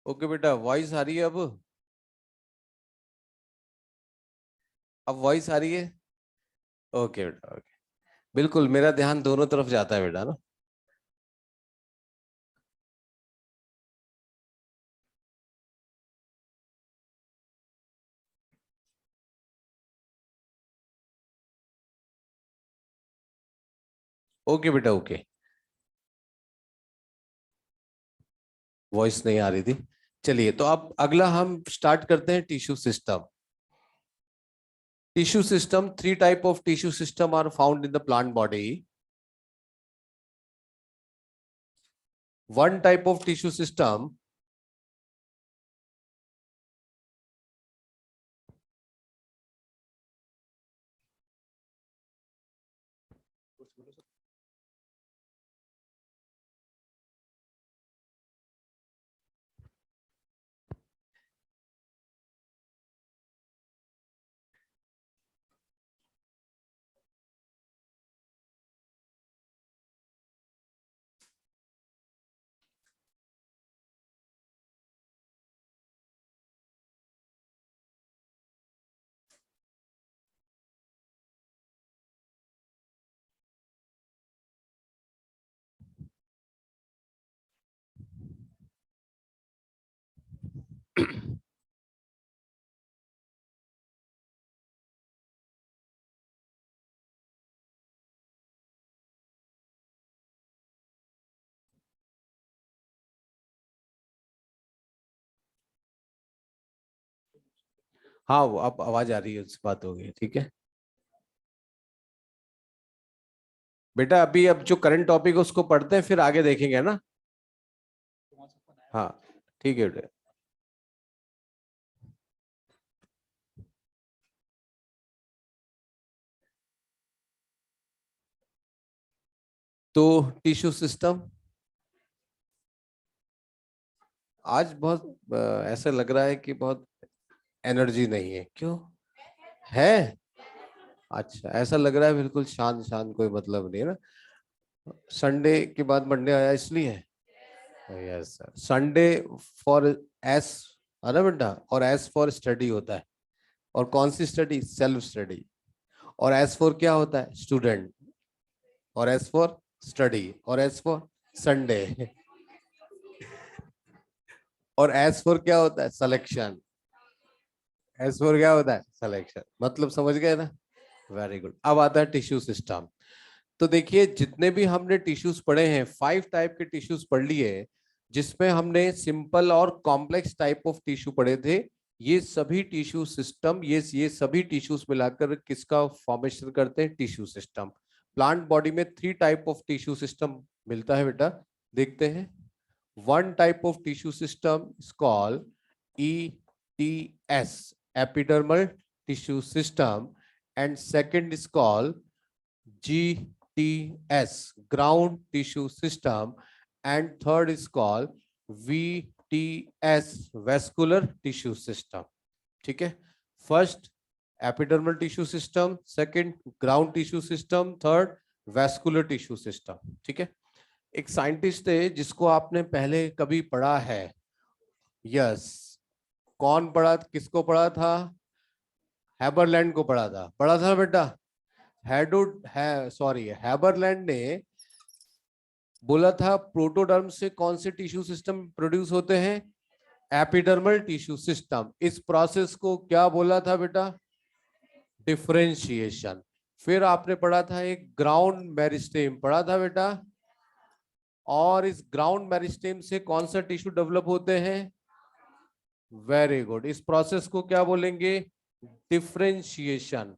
Okay बेटा, voice आ रही है अब वॉइस आ रही है। ओके बेटा, ओके। बिल्कुल, मेरा ध्यान दोनों तरफ जाता है बेटा ना। ओके बेटा, ओके। वॉइस नहीं आ रही थी। चलिए, तो अब अगला हम स्टार्ट करते हैं tissue system. Tissue system, three type of tissue system are found in the plant body. One type of tissue system, हाँ वो अब आवाज आ रही है, उससे बात हो गई, ठीक है बेटा। अभी अब जो करंट टॉपिक है उसको पढ़ते हैं, फिर आगे देखेंगे ना। हाँ, ठीक है बेटा। तो टिश्यू सिस्टम, आज बहुत ऐसा लग रहा है कि बहुत एनर्जी नहीं है, क्यों है? अच्छा, ऐसा लग रहा है बिल्कुल शांत शांत, कोई मतलब नहीं है ना। संडे के बाद मंडे आया इसलिए। Yes sir, Sunday for S, है ना बेटा, और एस फॉर स्टडी होता है। और कौन सी स्टडी? Self study. और एस फॉर क्या होता है? स्टूडेंट। और एस फॉर स्टडी। और एस फॉर संडे। और एस फॉर क्या होता है? सिलेक्शन। एस फॉर क्या होता है? सिलेक्शन। मतलब समझ गए ना? Very good. अब आता है टिश्यू सिस्टम। तो देखिए, जितने भी हमने टिश्यूज पढ़े हैं, 5 टाइप के टिश्यूज पढ़ लिए, जिसमें हमने सिंपल और कॉम्प्लेक्स टाइप ऑफ टिश्यू पढ़े थे। ये सभी टिश्यू सिस्टम, ये सभी टिश्यूज मिलाकर किसका फॉर्मेशन करते हैं? Tissue system. प्लांट बॉडी में 3 टाइप ऑफ टिश्यू सिस्टम मिलता है बेटा, देखते हैं। One type of tissue system is called ETS, epidermal tissue system, and second is called GTS, ground tissue system, and third is called VTS, vascular tissue system. ठीक है? First epidermal tissue system, second ground tissue system, third vascular tissue system. ठीक है? एक scientist है जिसको आपने पहले कभी पढ़ा है। यस। कौन पढ़ा, किसको पढ़ा था? हैबरलैंड को पढ़ा था बेटा। हेडुड है, सॉरी, हैबरलैंड ने बोला था प्रोटोडर्म से कौन से टिश्यू सिस्टम प्रोड्यूस होते हैं? Epidermal tissue system. इस प्रोसेस को क्या बोला था बेटा? डिफरेंशिएशन। फिर आपने पढ़ा था एक ग्राउंड मेरिस्टेम, पढ़ा था बेटा। और इस ग्राउंड मेरिस्टेम से कौन सा टिश्यू डेवलप होते हैं? Very good. इस प्रोसेस को क्या बोलेंगे? डिफरेंशिएशन।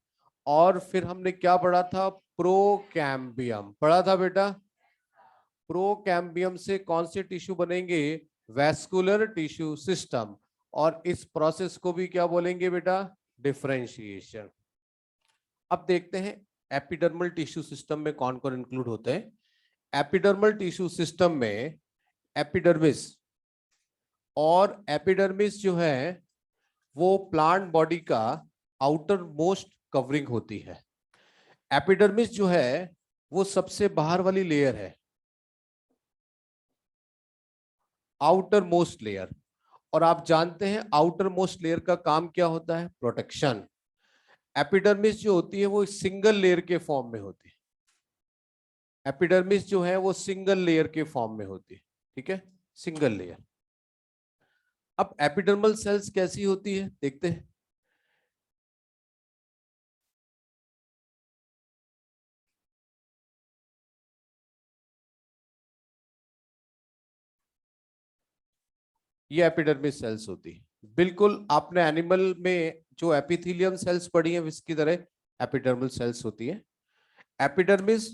और फिर हमने क्या पढ़ा था? प्रोकैम्बियम, पढ़ा था बेटा। प्रोकैम्बियम से कौन से टिश्यू बनेंगे? Vascular tissue system. और इस प्रोसेस को भी क्या बोलेंगे बेटा? डिफरेंशिएशन। अब देखते हैं एपिडर्मल टिश्यू सिस्टम में कौन कौन इंक्लूड होते हैं। एपिडर्मल टिश्यू सिस्टम में एपिडर्मिस, और एपिडर्मिस जो है वो प्लांट बॉडी का आउटर मोस्ट कवरिंग होती है। एपिडर्मिस जो है वो सबसे बाहर वाली लेयर है, आउटर मोस्ट लेयर। और आप जानते हैं आउटर मोस्ट लेयर का काम क्या होता है? प्रोटेक्शन। एपिडर्मिस जो होती है वो सिंगल लेयर के फॉर्म में होती है। एपिडर्मिस जो है वो सिंगल लेयर के फॉर्म में होती है, ठीक है, सिंगल लेयर। अब एपिडर्मल सेल्स कैसी होती है देखते हैं। ये एपिडर्मिस सेल्स होती है, बिल्कुल आपने एनिमल में जो एपिथेलियम सेल्स पढ़ी है इसकी तरह एपिडर्मल सेल्स होती है। एपिडर्मिस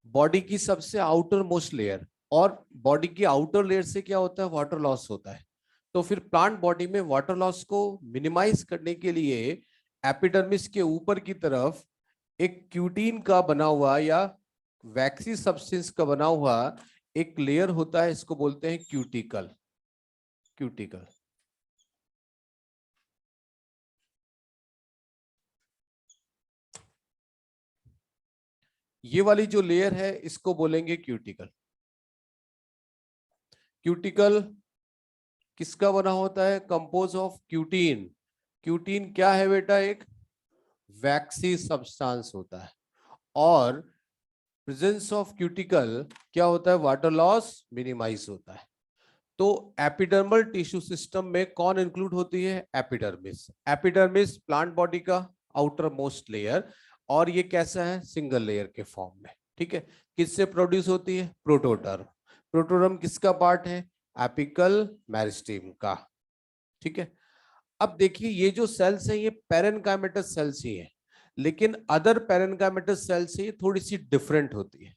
बॉडी की सबसे आउटर मोस्ट लेयर, और बॉडी की आउटर लेयर से क्या होता है? वाटर लॉस होता है। तो फिर प्लांट बॉडी में वाटर लॉस को मिनिमाइज करने के लिए एपिडर्मिस के ऊपर की तरफ एक क्यूटीन का बना हुआ या वैक्सी सब्सटेंस का बना हुआ एक लेयर होता है, इसको बोलते हैं क्यूटिकल। क्यूटिकल। ये वाली जो लेयर है इसको बोलेंगे क्यूटिकल। क्यूटिकल किसका बना होता है? Compose of cutin. क्यूटीन क्या है बेटा? एक वैक्सी सब्सटेंस होता है। और प्रेजेंस ऑफ क्यूटिकल क्या होता है? वाटर लॉस मिनिमाइज होता है। तो एपिडर्मल टिश्यू सिस्टम में कौन इंक्लूड होती है? एपिडर्मिस। एपिडर्मिस प्लांट बॉडी का आउटर मोस्ट लेयर, और ये कैसा है? सिंगल लेयर के फॉर्म में, ठीक है। किससे प्रोड्यूस होती है? प्रोटोडर्म। प्रोटोडर्म किसका पार्ट है? एपिकल मेरिस्टेम का, ठीक है। अब देखिए ये जो सेल्स है ये पेरेन्काइमेटस सेल्स ही है, लेकिन अदर पेरेन्काइमेटस सेल्स से ये थोड़ी सी डिफरेंट होती है।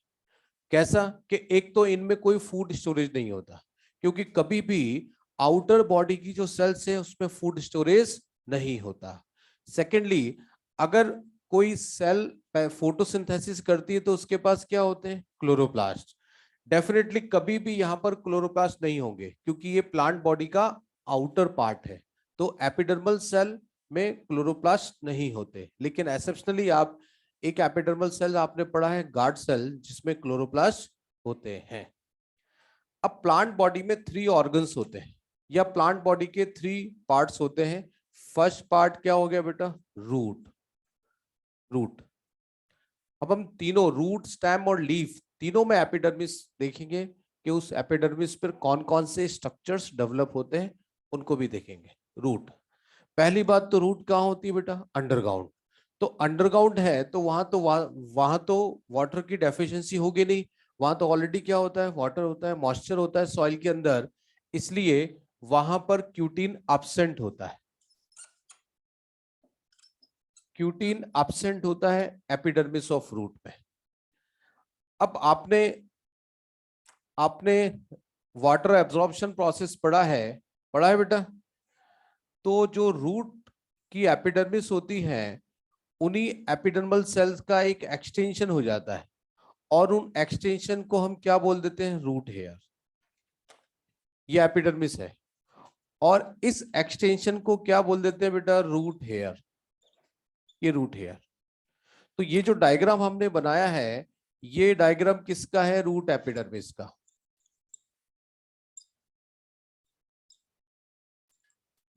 कैसा? कि एक तो इनमें कोई फूड स्टोरेज नहीं होता, क्योंकि कभी भी आउटर बॉडी की जो सेल्स है उसमें फूड स्टोरेज नहीं होता। सेकेंडली, अगर कोई सेल फोटोसिंथेसिस करती है तो उसके पास क्या होते हैं? क्लोरोप्लास्ट। डेफिनेटली कभी भी यहां पर क्लोरोप्लास्ट नहीं होंगे, क्योंकि ये प्लांट बॉडी का आउटर पार्ट है। तो एपिडर्मल सेल में क्लोरोप्लास्ट नहीं होते, लेकिन एक्सेप्शनली आप एक एपिडर्मल सेल आपने पढ़ा है गार्ड सेल, जिसमें क्लोरोप्लास्ट होते हैं। अब प्लांट बॉडी में 3 ऑर्गन्स होते हैं, या प्लांट बॉडी के 3 पार्ट्स होते हैं। फर्स्ट पार्ट क्या हो गया बेटा? रूट। रूट। अब हम तीनों रूट, स्टेम और लीफ तीनों में एपिडर्मिस देखेंगे कि उस एपिडर्मिस पर कौन कौन से स्ट्रक्चर्स डेवलप होते हैं, उनको भी देखेंगे। रूट, पहली बात तो रूट कहाँ होती है बेटा? अंडरग्राउंड। तो अंडरग्राउंड है तो वहां तो वाटर की डेफिशिएंसी होगी नहीं। वहां तो ऑलरेडी क्या होता है? वाटर होता है, मॉइस्चर होता है सॉइल के अंदर, इसलिए वहां पर क्यूटीन एब्सेंट होता है। क्यूटीन एब्सेंट होता है एपिडर्मिस ऑफ रूट में। अब आपने आपने वाटर एब्जॉर्प्शन प्रोसेस पढ़ा है बेटा? तो जो रूट की एपिडर्मिस होती है, उन्हीं एपिडर्मल सेल्स का एक एक्सटेंशन हो जाता है, और उन एक्सटेंशन को हम क्या बोल देते हैं? Root hair. ये एपिडर्मिस है, और इस एक्सटेंशन को क्या बोल देते हैं बेटा? Root hair. ये रूट हेयर। तो ये जो डायग्राम हमने बनाया है, ये डायग्राम किसका है? रूट एपिडर्मिस का।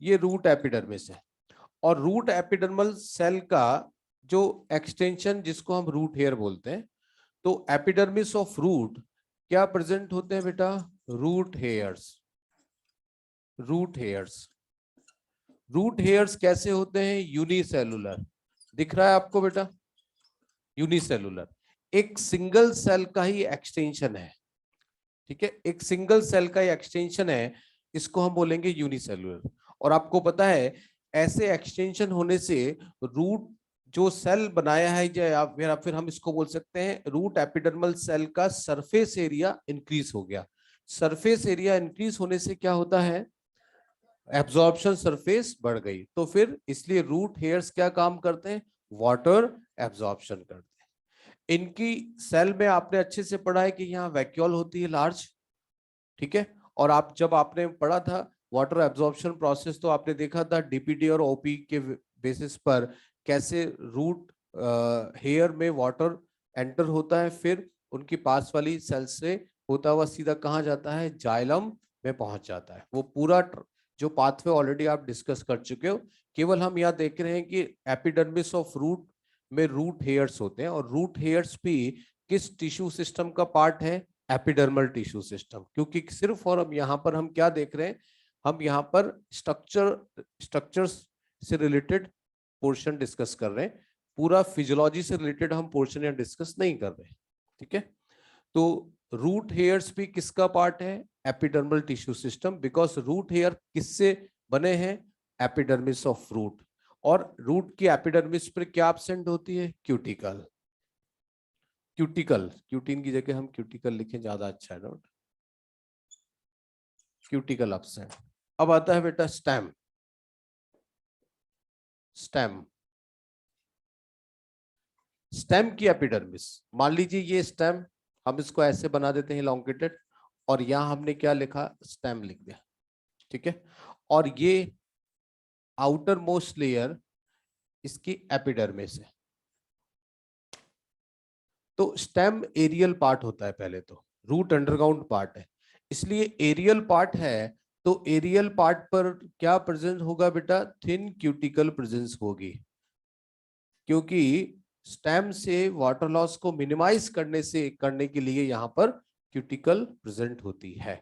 ये रूट एपिडर्मिस है, और रूट एपिडर्मल सेल का जो एक्सटेंशन, जिसको हम रूट हेयर बोलते हैं, तो एपिडर्मिस ऑफ रूट क्या प्रेजेंट होते हैं बेटा? Root hairs. Root hairs. Root hairs कैसे होते हैं? यूनिसेलुलर। दिख रहा है आपको बेटा? यूनिसेलुलर, एक सिंगल सेल का ही एक्सटेंशन है, ठीक है, एक सिंगल सेल का ही एक्सटेंशन है, इसको हम बोलेंगे यूनिसेलुलर। और आपको पता है ऐसे एक्सटेंशन होने से रूट जो सेल बनाया है, या फिर हम इसको बोल सकते हैं रूट एपिडर्मल सेल का सरफेस एरिया इंक्रीज हो गया। सरफेस एरिया इंक्रीज होने से क्या होता है? एब्जॉर्प्शन सरफेस बढ़ गई। तो फिर इसलिए रूट हेयर्स क्या काम करते हैं? वाटर एब्जॉर्प्शन करते हैं। इनकी सेल में आपने अच्छे से पढ़ा है कि यहाँ वैक्यूल होती है लार्ज, ठीक है। और आप जब आपने पढ़ा था वाटर एब्जॉर्प्शन प्रोसेस, तो आपने देखा था डीपीटी और ओपी के बेसिस पर कैसे रूट हेयर में वाटर एंटर होता है, फिर उनकी पास वाली सेल से होता हुआ सीधा कहाँ जाता है? जाइलम में पहुंच जाता है। वो पूरा जो पाथवे ऑलरेडी आप डिस्कस कर चुके हो, केवल हम यहाँ देख रहे हैं कि एपिडर्मिस ऑफ रूट में रूट हेयर्स होते हैं, और रूट हेयर्स भी किस टिश्यू सिस्टम का पार्ट है? Epidermal tissue system. क्योंकि सिर्फ और अब यहाँ पर हम क्या देख रहे हैं, हम यहाँ पर स्ट्रक्चर्स से रिलेटेड पोर्शन डिस्कस कर रहे हैं, पूरा फिजियोलॉजी से रिलेटेड हम पोर्शन यहाँ डिस्कस नहीं कर रहे। ठीक है, तो रूट हेयर्स भी किसका पार्ट है? Epidermal tissue system. Because root hair किससे बने हैं? Epidermis of root. और रूट की एपिडर्मिस पर क्या एब्सेंट होती है? क्यूटिकल। क्यूटिकल, क्यूटिन की जगह हम क्यूटिकल लिखें, ज्यादा अच्छा है नोट। Cuticle absent. अब आता है बेटा स्टेम। स्टेम, स्टेम की एपिडर्मिस, मान लीजिए ये स्टेम, हम इसको ऐसे बना देते हैं लॉन्गिटेड, और यहां हमने क्या लिखा? स्टेम लिख दिया। ठीक है, और ये आउटर मोस्ट लेयर इसकी एपिडर्मिस है। तो स्टेम एरियल पार्ट होता है पहले तो, रूट अंडरग्राउंड पार्ट है, इसलिए एरियल पार्ट है। तो एरियल पार्ट पर क्या प्रेजेंस होगा बेटा? थिन क्यूटिकल प्रेजेंस होगी, क्योंकि स्टेम से वाटर लॉस को मिनिमाइज करने के लिए यहां पर क्यूटिकल प्रेजेंट होती है।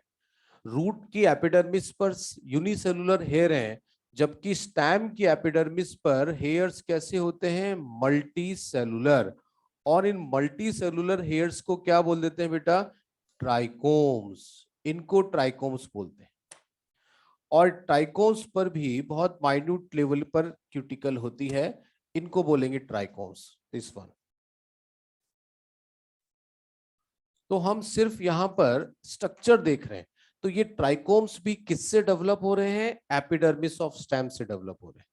रूट की एपिडर्मिस पर यूनिसेलुलर हेयर है, जबकि स्टेम की एपिडर्मिस पर हेयर्स कैसे होते हैं? Multi cellular. और इन मल्टी सेलुलर हेयर्स को क्या बोल देते हैं बेटा? ट्राइकोम्स। इनको ट्राइकोम्स बोलते हैं। और ट्राइकोम्स पर भी बहुत माइन्यूट लेवल पर क्यूटिकल होती है, इनको बोलेंगे ट्राइकोम्स। This one. तो हम सिर्फ यहां पर स्ट्रक्चर देख रहे हैं। तो ये ट्राइकोम्स भी किससे डेवलप हो रहे हैं? एपिडर्मिस ऑफ स्टेम से डेवलप हो रहे हैं।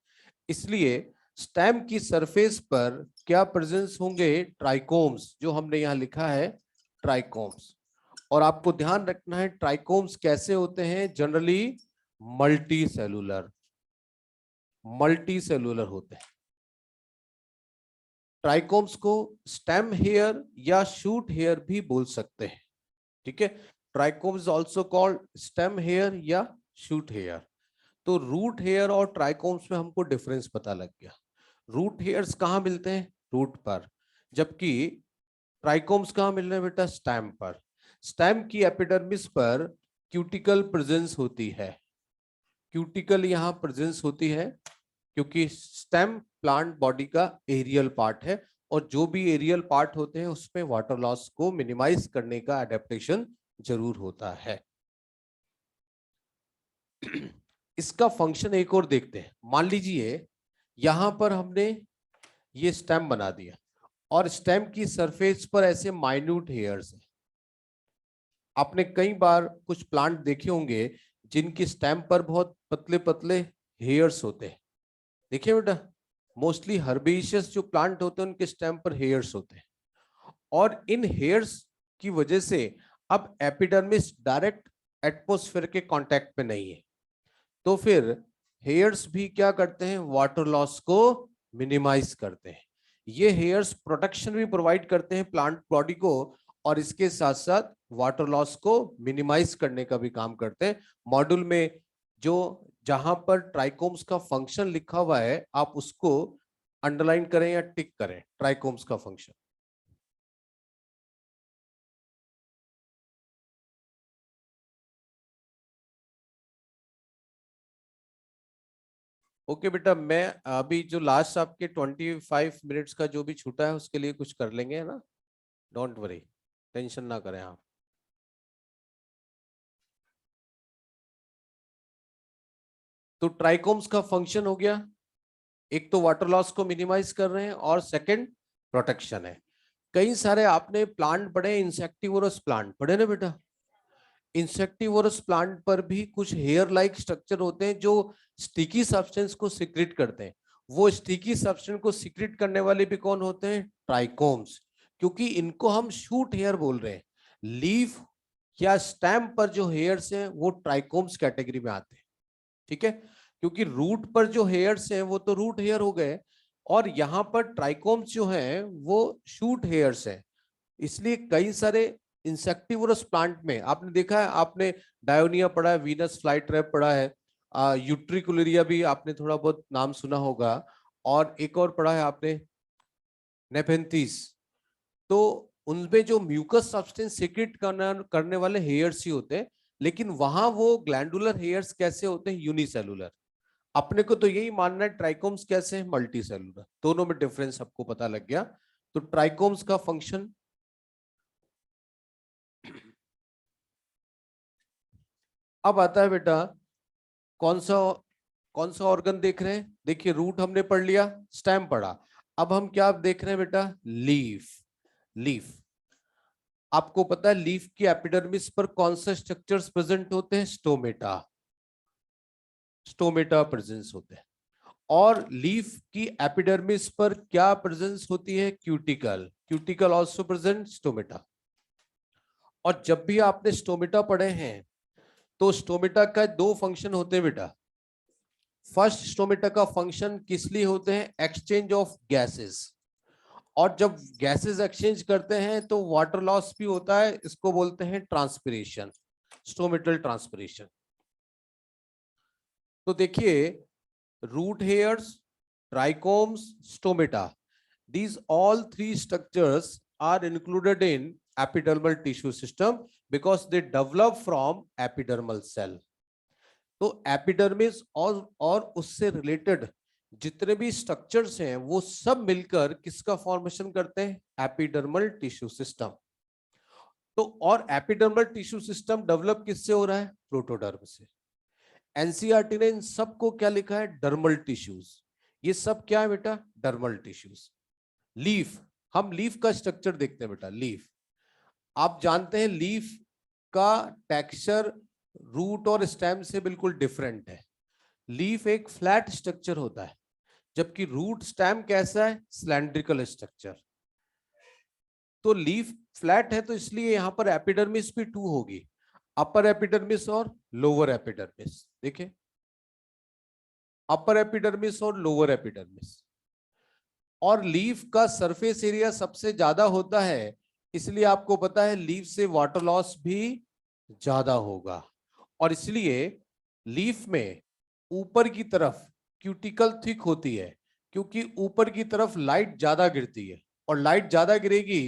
इसलिए स्टेम की सरफेस पर क्या प्रेजेंस होंगे? ट्राइकोम्स, जो हमने यहां लिखा है ट्राइकोम्स। और आपको ध्यान रखना है ट्राइकोम्स कैसे होते हैं? Generally multi cellular, multi cellular होते हैं। ट्राइकोम्स को स्टेम हेयर या शूट हेयर भी बोल सकते हैं। ठीक है, trichomes also called stem hair या शूट हेयर। तो रूट हेयर और ट्राइकोम्स में हमको डिफरेंस पता लग गया। रूट हेयर्स कहाँ मिलते हैं? रूट पर, जबकि ट्राइकोम्स कहाँ मिल रहे हैं बेटा? स्टेम पर। स्टेम की एपिडर्मिस पर क्यूटिकल प्रेजेंस होती है, क्यूटिकल यहाँ प्रेजेंस होती है, क्योंकि स्टेम प्लांट बॉडी का एरियल पार्ट है, और जो भी एरियल पार्ट होते हैं उसमें वाटर लॉस को मिनिमाइज करने का एडेप्टेशन जरूर होता है। इसका फंक्शन एक और देखते हैं। मान लीजिए यहां पर हमने ये स्टेम बना दिया, और स्टेम की सरफेस पर ऐसे माइन्यूट हेयर्स हैं। आपने कई बार कुछ प्लांट देखे होंगे जिनकी स्टेम पर बहुत पतले पतले हेयर्स होते हैं। देखिए बेटा, मोस्टली हर्बेशियस जो प्लांट होते हैं उनके स्टेम पर हेयर्स होते हैं, और इन हेयर्स की वजह से अब एपिडर्मिस डायरेक्ट एटमॉस्फेयर के कांटेक्ट में नहीं है। तो फिर हेयर्स भी क्या करते हैं? वाटर लॉस को मिनिमाइज करते हैं। ये हेयर्स प्रोटेक्शन भी प्रोवाइड करते हैं प्लांट बॉडी को, और इसके साथ साथ वाटर लॉस को मिनिमाइज करने का भी काम करते हैं। मॉड्यूल में जो जहां पर ट्राइकोम्स का फंक्शन लिखा हुआ है, आप उसको अंडरलाइन करें या टिक करें, ट्राइकोम्स का फंक्शन। ओके बेटा, मैं अभी जो लास्ट आपके 25 मिनट्स का जो भी छूटा है उसके लिए कुछ कर लेंगे, है ना? डोंट वरी, टेंशन ना करें आप। तो ट्राइकोम्स का फंक्शन हो गया, एक तो वाटर लॉस को मिनिमाइज कर रहे हैं, और सेकंड प्रोटेक्शन है। कई सारे आपने प्लांट पढ़े, इंसेक्टिवोरस प्लांट पढ़े ना बेटा? इंसेक्टिवोरस प्लांट पर भी कुछ हेयर लाइक स्ट्रक्चर होते हैं जो स्टिकी सब्सटेंस को सिक्रेट करते हैं। वो स्टिकी सब्सटेंस को सिक्रेट करने वाले भी कौन होते हैं? ट्राइकोम्स। क्योंकि इनको हम शूट हेयर बोल रहे हैं। लीफ या स्टेम पर जो हेयर्स हैं वो ट्राइकोम्स कैटेगरी में आते हैं। ठीक है, क्योंकि रूट पर जो हेयर्स हैं वो तो रूट हेयर हो गए, और यहाँ पर ट्राइकोम्स जो हैं वो शूट हेयर्स हैं। इसलिए कई सारे इंसेक्टिवोरस प्लांट में आपने देखा है, आपने डायोनिया पढ़ा है, वीनस फ्लाई ट्रैप पढ़ा है, यूट्रिकुलेरिया भी आपने थोड़ा बहुत नाम सुना होगा, और एक और पढ़ा है आपने नेफेंथिस। तो उनमें जो म्यूकस सब्सटेंस सीक्रेट करने वाले हेयर्स ही होते हैं, लेकिन वहां वो ग्लैंडुलर हेयर्स कैसे होते हैं, यूनिसेलुलर। अपने को तो यही मानना है ट्राइकोम्स कैसे है, मल्टी सेलुलर। दोनों में डिफरेंस आपको पता लग गया। तो ट्राइकोम्स का फंक्शन, अब आता है बेटा कौन सा ऑर्गन देख रहे हैं। देखिए रूट हमने पढ़ लिया, स्टेम पढ़ा, अब हम क्या देख रहे हैं बेटा, लीफ। लीफ, आपको पता है लीफ की एपिडर्मिस पर कौन से स्ट्रक्चर्स प्रेजेंट होते हैं, स्टोमेटा। स्टोमेटा प्रेजेंस होते हैं। और लीफ की एपिडर्मिस पर क्या प्रेजेंस होती है, cuticle. Cuticle also present stomata. और जब भी आपने स्टोमेटा पढ़े हैं तो स्टोमेटा का दो फंक्शन होते हैं बेटा। फर्स्ट, स्टोमेटा का फंक्शन किस लिए होते हैं, एक्सचेंज ऑफ गैसेस। और जब गैसेस एक्सचेंज करते हैं तो वाटर लॉस भी होता है, इसको बोलते हैं ट्रांसपिरेशन, स्टोमेटल ट्रांसपिरेशन। तो देखिए root hairs, trichomes, stomata, these all three structures are included in epidermal tissue system because they develop from epidermal cell. तो एपिडर्मिस और उससे रिलेटेड जितने भी स्ट्रक्चर्स हैं वो सब मिलकर किसका फॉर्मेशन करते हैं, एपिडर्मल टिश्यू सिस्टम। तो और एपिडर्मल टिश्यू सिस्टम डेवलप किससे हो रहा है, प्रोटोडर्म से। एनसीईआरटी ने इन सबको क्या लिखा है, डर्मल टिश्यूज। ये सब क्या है बेटा, डर्मल टिश्यूज। लीफ, हम लीफ का स्ट्रक्चर देखते हैं बेटा। लीफ, आप जानते हैं लीफ का टेक्सचर रूट और स्टेम से बिल्कुल डिफरेंट है। लीफ एक फ्लैट स्ट्रक्चर होता है, जबकि रूट स्टेम कैसा है, सिलेंड्रिकल स्ट्रक्चर। तो लीफ फ्लैट है तो इसलिए यहां पर एपिडर्मिस भी टू होगी, अपर एपिडर्मिस और लोअर एपिडर्मिस। देखिए अपर एपिडर्मिस और लोअर एपिडर्मिस। और लीफ का सरफेस एरिया सबसे ज्यादा होता है, इसलिए आपको पता है लीफ से वाटर लॉस भी ज्यादा होगा। और इसलिए लीफ में ऊपर की तरफ क्यूटिकल थिक होती है, क्योंकि ऊपर की तरफ लाइट ज्यादा गिरती है, और लाइट ज्यादा गिरेगी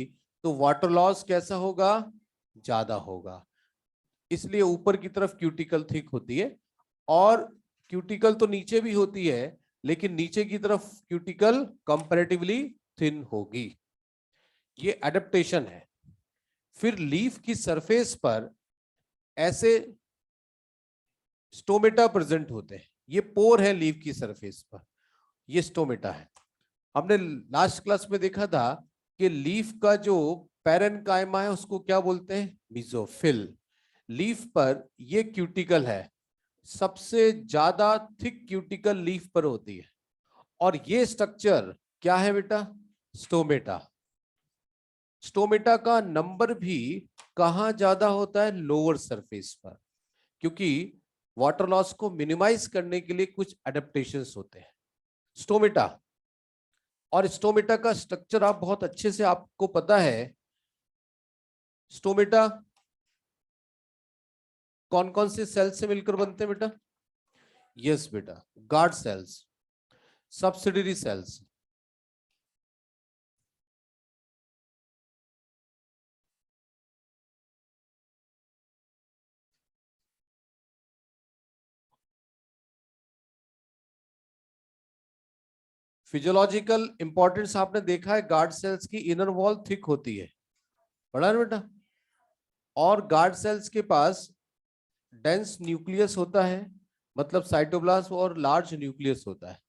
तो वाटर लॉस कैसा होगा, ज्यादा होगा। इसलिए ऊपर की तरफ क्यूटिकल थिक होती है। और क्यूटिकल तो नीचे भी होती है, लेकिन नीचे की तरफ क्यूटिकल कंपैरेटिवली थिन होगी। ये एडेप्टेशन है। फिर लीफ की सरफेस पर ऐसे स्टोमेटा प्रेजेंट होते हैं, ये पोर है लीफ की सरफेस पर, ये स्टोमेटा है। हमने लास्ट क्लास में देखा था कि लीफ का जो पैरेन्काइमा है उसको क्या बोलते हैं, मेसोफिल। लीफ पर ये क्यूटिकल है, सबसे ज्यादा थिक क्यूटिकल लीफ पर होती है। और ये स्ट्रक्चर क्या है बेटा, स्टोमेटा। स्टोमेटा का नंबर भी कहां ज्यादा होता है, लोअर सरफेस पर, क्योंकि वाटर लॉस को मिनिमाइज करने के लिए कुछ एडेप्टेशंस होते हैं स्टोमेटा। और स्टोमेटा का स्ट्रक्चर आप बहुत अच्छे से आपको पता है। स्टोमेटा कौन कौन से सेल से मिलकर बनते हैं बेटा, यस बेटा, guard cells, subsidiary cells, physiological importance आपने देखा है, गार्ड सेल्स की इनर वॉल थिक होती है, पढ़ा है बेटा। और गार्ड सेल्स के पास डेंस न्यूक्लियस होता है, मतलब साइटोप्लाज्म, और लार्ज न्यूक्लियस होता है।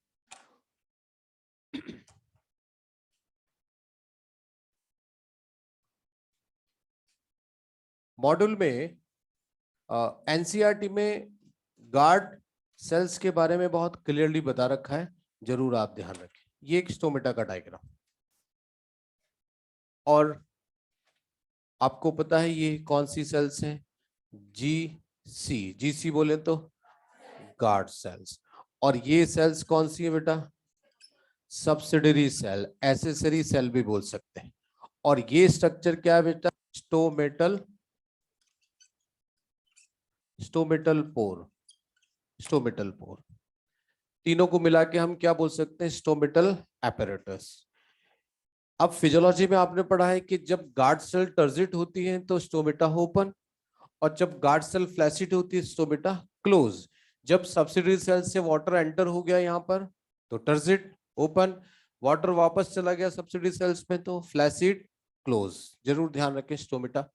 मॉड्यूल में एनसीईआरटी में गार्ड सेल्स के बारे में बहुत क्लियरली बता रखा है, जरूर आप ध्यान रखें। ये एक स्टोमेटा का डायग्राम। और आपको पता है ये कौन सी सेल्स हैं, जीसी बोले तो गार्ड सेल्स। और ये सेल्स कौन सी है बेटा, सब्सिडरी सेल, एसेसरी सेल भी बोल सकते हैं। और ये स्ट्रक्चर क्या है बेटा, stomatal, stomatal pore, stomatal pore, तीनों को मिला के हम क्या बोल सकते हैं? Stomatal apparatus. अब फिजियोलॉजी में आपने पढ़ा है कि जब गार्ड सेल टर्जिट होती है तो स्टोमेटा ओपन, और जब गार्ड सेल फ्लैसिड होती है स्टोमेटा क्लोज। जब सब्सिडरी सेल से वाटर एंटर हो गया यहाँ पर तो टर्जिट ओपन, वाटर वापस चला गया सब्सिडरी सेल्स में तो फ्लैसिड क्लोज। जरूर ध्यान रखें स्टोमेटा।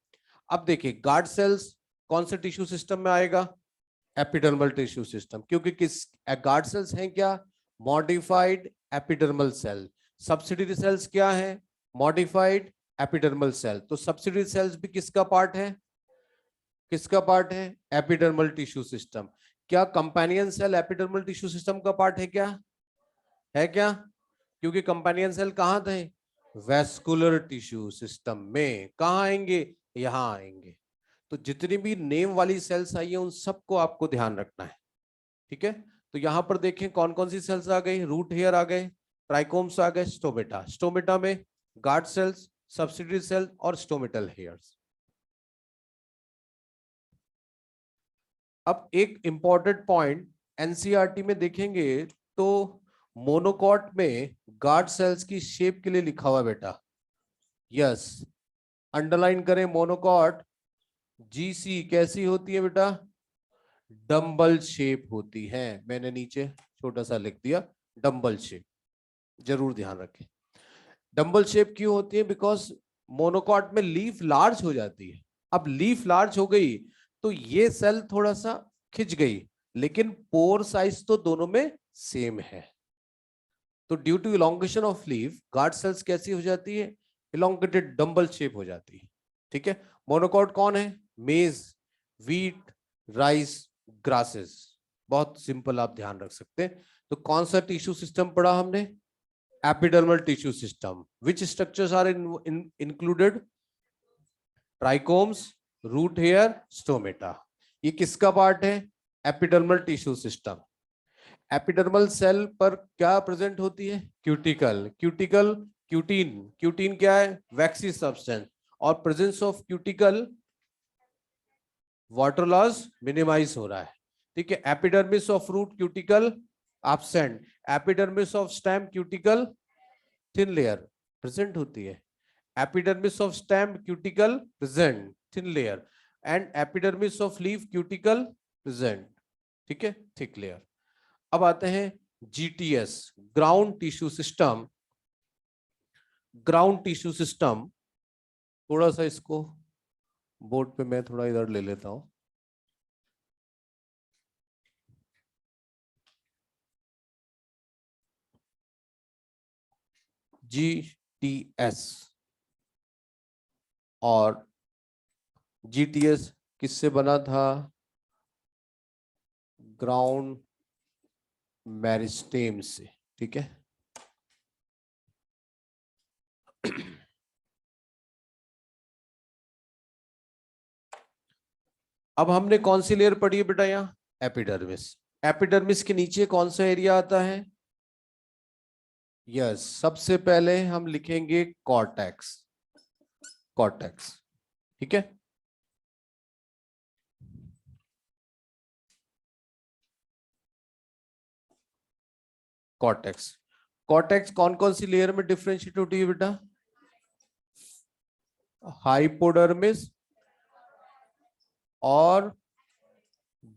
अब देखिए गार्ड सेल्स कौन से टिश्यू सिस्टम में आएगा? एपिडर्मल टिश्यू सिस्टम, क्योंकि किस गार्ड सेल्स हैं क्या? Modified epidermal cell. Subsidiary cells क्या है? Modified epidermal cell. तो सब्सिडरी सेल्स भी किसका पार्ट है? किसका पार्ट है? Epidermal tissue system. क्या companion cell epidermal tissue system का पार्ट है क्या? है क्या? क्योंकि कंपेनियन सेल कहां थे? वेस्कुलर टिश्यू सिस्टम में। कहां आएंगे? यहां आएंगे। तो जितनी भी नेम वाली सेल्स आई है उन सबको आपको ध्यान रखना है, ठीक है? तो यहां पर देखें कौन कौन सी सेल्स आ गई। रूट हेयर आ गए, ट्राइकोम्स आ गए, स्टोमेटा। स्टोमेटा में गार्ड सेल्स, सब्सिडरी सेल और स्टोमेटल हेयर्स। अब एक इंपॉर्टेंट पॉइंट एनसीईआरटी में देखेंगे तो मोनोकॉट में गार्ड सेल्स की शेप के लिए लिखा हुआ बेटा। यस, अंडरलाइन करें मोनोकॉट। जीसी कैसी होती है बेटा? डंबल शेप होती है। मैंने नीचे छोटा सा लिख दिया डंबल शेप, जरूर ध्यान रखें। डंबल शेप क्यों होती है? बिकॉज मोनोकॉट में लीफ लार्ज हो जाती है। अब लीफ लार्ज हो गई तो ये सेल थोड़ा सा खिंच गई, लेकिन पोर साइज तो दोनों में सेम है। तो due to elongation of leaf guard cells कैसी हो जाती है? इलोंगेटेड डंबल शेप हो जाती है, ठीक है? मोनोकॉट कौन है? मेज, वीट, राइस, ग्रासेस। बहुत सिंपल, आप ध्यान रख सकते हैं। तो कौन सा टिश्यू सिस्टम पढ़ा हमने? Epidermal tissue system. Which structures are included? Trichomes, root hair, stomata. ये किसका पार्ट है? Epidermal tissue system. Epidermal cell पर क्या प्रेजेंट होती है? क्यूटिकल। Cuticle, cutin. क्यूटीन क्या है? Waxy substance. और presence of cuticle water loss minimise हो रहा है, ठीक है? Epidermis of root cuticle absent, epidermis of stem cuticle thin layer present होती है, epidermis of stem cuticle present thin layer, and epidermis of leaf cuticle present, ठीक है, thick layer. अब आते हैं GTS, ground tissue system. Ground tissue system, थोड़ा सा इसको बोर्ड पे मैं थोड़ा इधर ले लेता हूं। जीटीएस और जीटीएस किससे बना था? ग्राउंड मेरिस्टेम से, ठीक है? अब हमने कौन सी लेयर पढ़ी है बेटा? यहाँ एपिडर्मिस। एपिडर्मिस के नीचे कौन सा एरिया आता है? यस, सबसे पहले हम लिखेंगे कॉर्टेक्स। कॉर्टेक्स, ठीक है? कॉर्टेक्स। कॉर्टेक्स कौन कौन सी लेयर में डिफ्रेंशिएट होती है बेटा? हाइपोडर्मिस और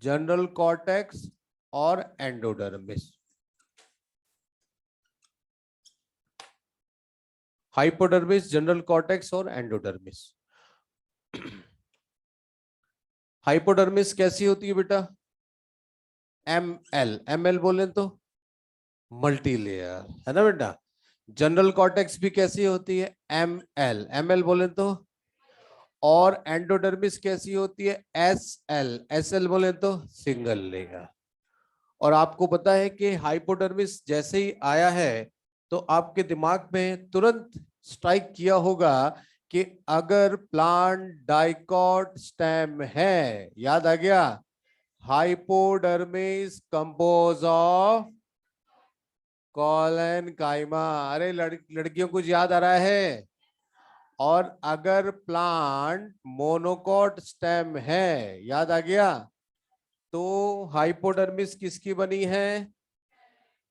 जनरल कॉर्टेक्स और एंडोडर्मिस। हाइपोडर्मिस, जनरल कॉर्टेक्स और एंडोडर्मिस। हाइपोडर्मिस कैसी होती है बेटा? एमएल, एमएल बोले तो मल्टी लेयर, है ना बेटा? जनरल कॉर्टेक्स भी कैसी होती है? एमएल, एमएल बोले तो। और एंडोडर्मिस कैसी होती है? एसएल, एसएल बोले तो सिंगल लेयर। और आपको पता है कि हाइपोडर्मिस जैसे ही आया है तो आपके दिमाग में तुरंत स्ट्राइक किया होगा कि अगर प्लांट डाइकॉट स्टेम है, याद आ गया? Hypodermis compose of collenchyma. अरे लड़कियों कुछ याद आ रहा है? और अगर प्लांट मोनोकॉट स्टेम है, याद आ गया, तो हाइपोडर्मिस किसकी बनी है?